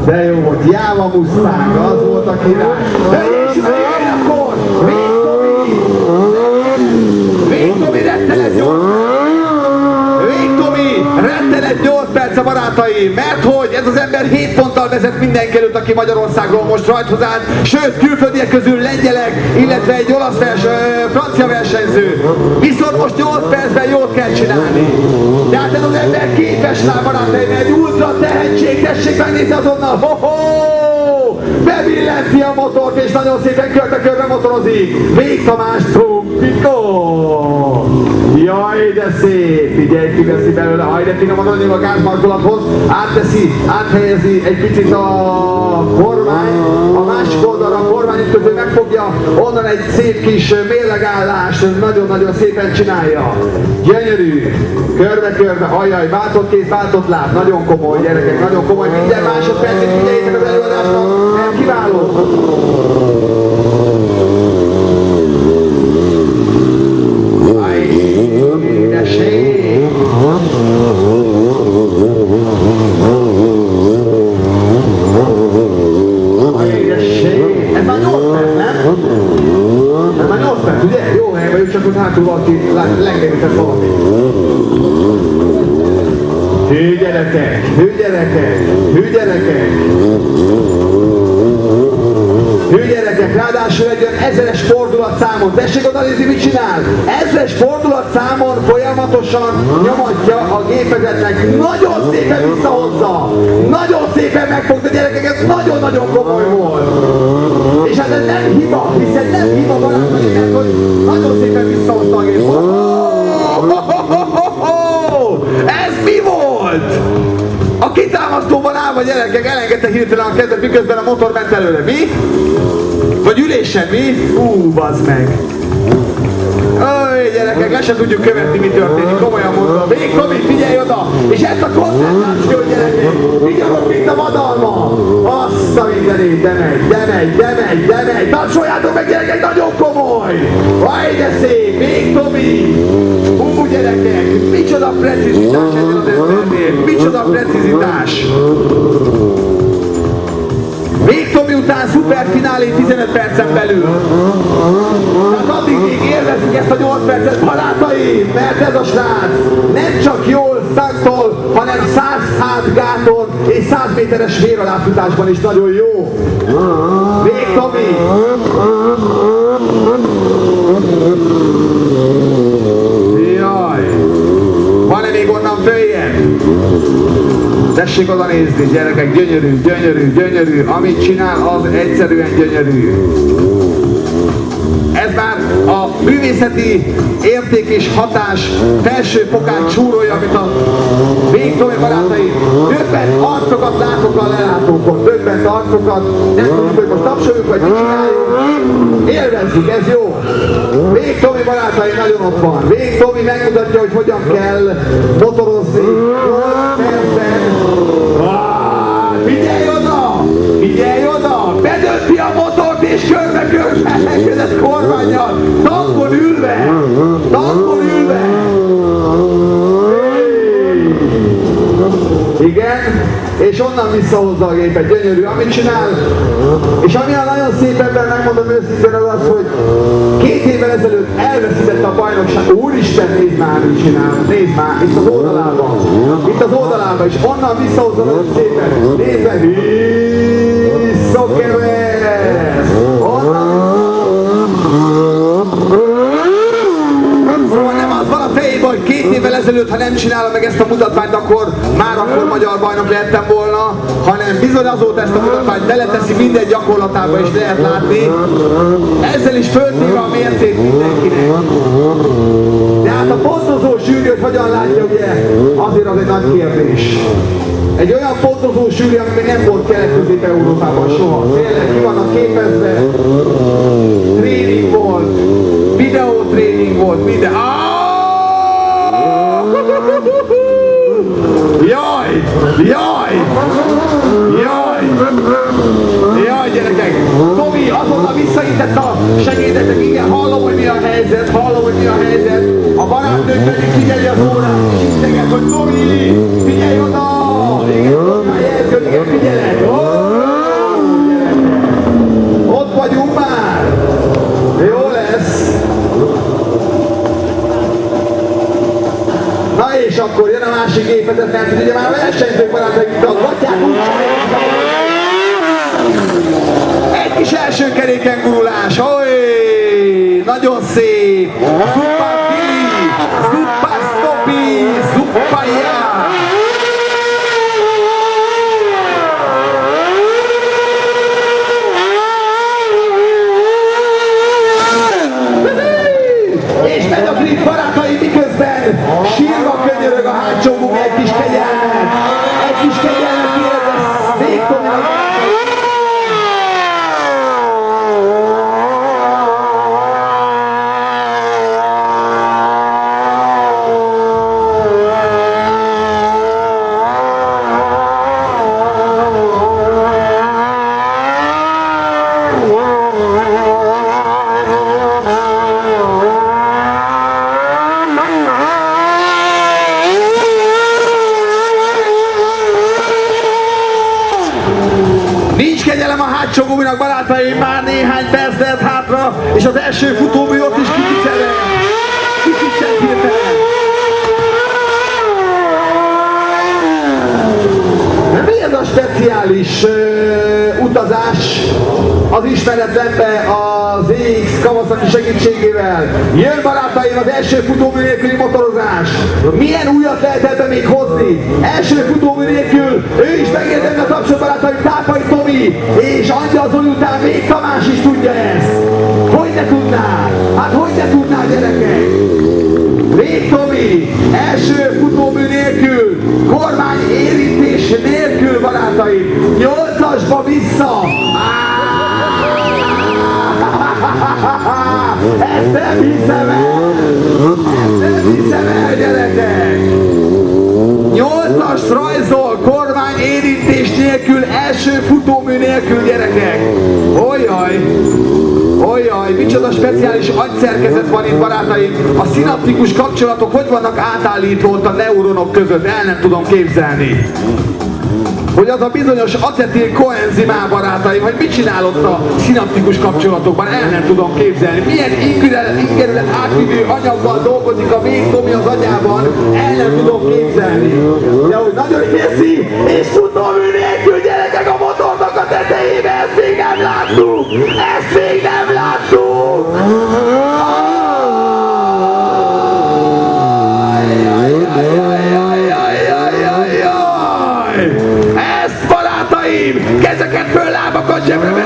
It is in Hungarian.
De jó volt, Jáva Mustang, az volt a király. És jöjjön akkor! Végtomi rettenet 8 perc a barátaim, mert hogy ez az ember 7 ponttal vezet mindenki előtt, aki Magyarországról most rajthoz áll, sőt külföldiek közül lengyelek, illetve egy olasz francia versenyző. Viszont most 8 percben jót kell csinálni. Tehát ez az ember képes rá, barátaim, egy ultra tehetség, tessék megnézni azonnal, bebillenti a motort és nagyon szépen körbe motorozik. Vég Tamás Trumpikó! Jaj, de szép! Figyelj, kiveszi belőle, haj, de finoman adjuk a gázmarkolathoz, áthelyezi egy picit a kormány, a másik oldalra a kormány közül megfogja, onnan egy szép kis mérlegállás, nagyon-nagyon szépen csinálja. Gyönyörű, körbe-körbe, ajjaj, váltott kéz, váltott láb, nagyon komoly gyerekek, nagyon komoly, minden másodpercig figyeljétek az előadásnak, mert kiváló! Ez már 8 perc, nem? Ez már 8 perc, ugye? Jó helyben, ő csak ott hátul valaki legnézett valami. Hű gyerekek, hű gyerekek, hű gyerekek! Hű gyerekek, ráadásul egy olyan 1000-es fordulatszámon, tessék oda nézni, mit csinál? 1000-es fordulatszámon folyamatosan nyomatja a gépezetnek, nagyon szépen visszahozza, nagyon szépen megfogta gyerekek, ez nagyon-nagyon komoly volt. És hát ez nem hiba, hiszen nem hiba barátaim, mert hogy nagyon szépen visszahozta a gépet. Ez mi volt? A kitámasztóban állva gyerekek elengedte hirtelen a kezet, miközben a motor ment előle. Mi? Vagy ülésen, mi? Bazd meg! Öj, gyerekek, le sem tudjuk követni, mi történik, komolyan mondom. Vég Tomi, figyelj oda! És ezt a koncentráció, gyerekek! Vigyazok, mint a vadalma! Azt a mindenét, de megy! Tapsoljátok meg, gyerekek, nagyon komoly! Vaj, de szép! Vég Tomi! Gyerekek! Micsoda precizitás ennél az embernél! Micsoda precizitás! Vég Tomi után szuperfinálé 15 percen belül. Tehát addig még élvezik ezt a 8 percet, barátaim, mert ez a srác nem csak jól szantol, hanem 100 hátgáton és 100 méteres vér aláfutásban is nagyon jó. Vég Tomi! Jaj! Van-e még onnan följebb? Tessék oda nézni, gyerekek, gyönyörű, amit csinál, az egyszerűen gyönyörű. Ez már a művészeti érték és hatás felső fokán csúrolja, amit a Vég Tomi barátai. Döbbent arcokat látok a lelátókon, döbbent arcokat, nem tudjuk, hogy most tapsoljuk, vagy mit csináljuk. Élvezzük, ez jó. Vég Tomi barátai nagyon ott van. Vég Tomi megmutatja, hogy hogyan kell motorozni. 8 percben. Figyelj oda! Bedönti a motort és körbe-körbe elkezdett kormánnyal! Tankon ülve! Igen, és onnan visszahozza a gépet, gyönyörű, amit csinál. És ami a nagyon szép ebben, megmondom őszintén, az, hogy 2 évvel ezelőtt elveszítette a bajnokság. Úristen, nézd már, mit csinál, nézd már, itt az oldalában, és onnan visszahozza nagyon szépen. Nézd meg, visszakeres! Szóval nem az van a fejében, hogy 2 évvel ezelőtt, ha nem csinálom meg ezt a mutatványt, akkor magyar bajnok lehettem volna, hanem bizony azóta ezt a mutatványt beleteszi minden gyakorlatába is lehet látni. Ezzel is föltéve a mércét mindenkinek. De hát a pontozó zsűri, hogy hogyan látja, ugye, azért az egy nagy kérdés. Egy olyan pontozó zsűri, ami még nem volt Kelet-Közép-Európában soha. Tényleg ki vannak képezve, tréning volt, videótréning volt, minden. Jaj, gyerekek! Tomi azonnal visszaintett a segédetek, igen, hallom, hogy mi a helyzet. A barátnők pedig figyeli az órát, és integet, hogy Tomi, figyelj oda! Igen, Jó lesz. Na és akkor jön a másik gépet, mert ugye már a versenyzők barátaik mutatják, úgy egy kis első keréken gurulás, oly, nagyon szép, szuper Billy, szuper Stoppy, szuper já. És megy a drift barátai, miközben sírva könyörög a hátsó gumi, egy kis kegyelmet, kérdez, végtelen. Nincs kegyelem a hátsó guminak, barátaim, már néhány perc lehet hátra, és az első futómű ott is kicsit hirtelen. Mi ez a speciális utazás az ismeretlenbe az EX Kawasaki segítségével? Jön barátaim az első futómű nélküli motorozás. Milyen újat lehet ebbe még hozni? Első futómű nélkül ő is megérdemli a tapsot, barátaim, Tápai Tomi és Angyal Zoli után még Tamás is tudja ezt. Hogy ne tudná? Hát hogy ne tudná, gyerekek? Vég Tomi, első futómű nélkül, kormány érintés nélkül, barátaim, 8-asba vissza! Ezt nem hiszem el, gyerekek! 8-as rajzol, kormány érintés nélkül, első futómű nélkül, gyerekek! Ojjaj, micsoda speciális agyszerkezet van itt, barátaim! A szinaptikus kapcsolatok hogy vannak átállítva ott a neuronok között, el nem tudom képzelni. Hogy az a bizonyos acetil koenzimál, barátaim, hogy mit csinál ott a szinaptikus kapcsolatokban, el nem tudom képzelni. Milyen ingerület átvívő anyaggal dolgozik a végtomi az agyában, el nem tudom képzelni. De hogy nagyon érzi, és futómű nélkül, gyerekek, a motornak a tetejébe, ezt még nem láttuk! Ezt még nem láttuk! Ezt, barátaim! Kezeket föl, lábakat zsebre!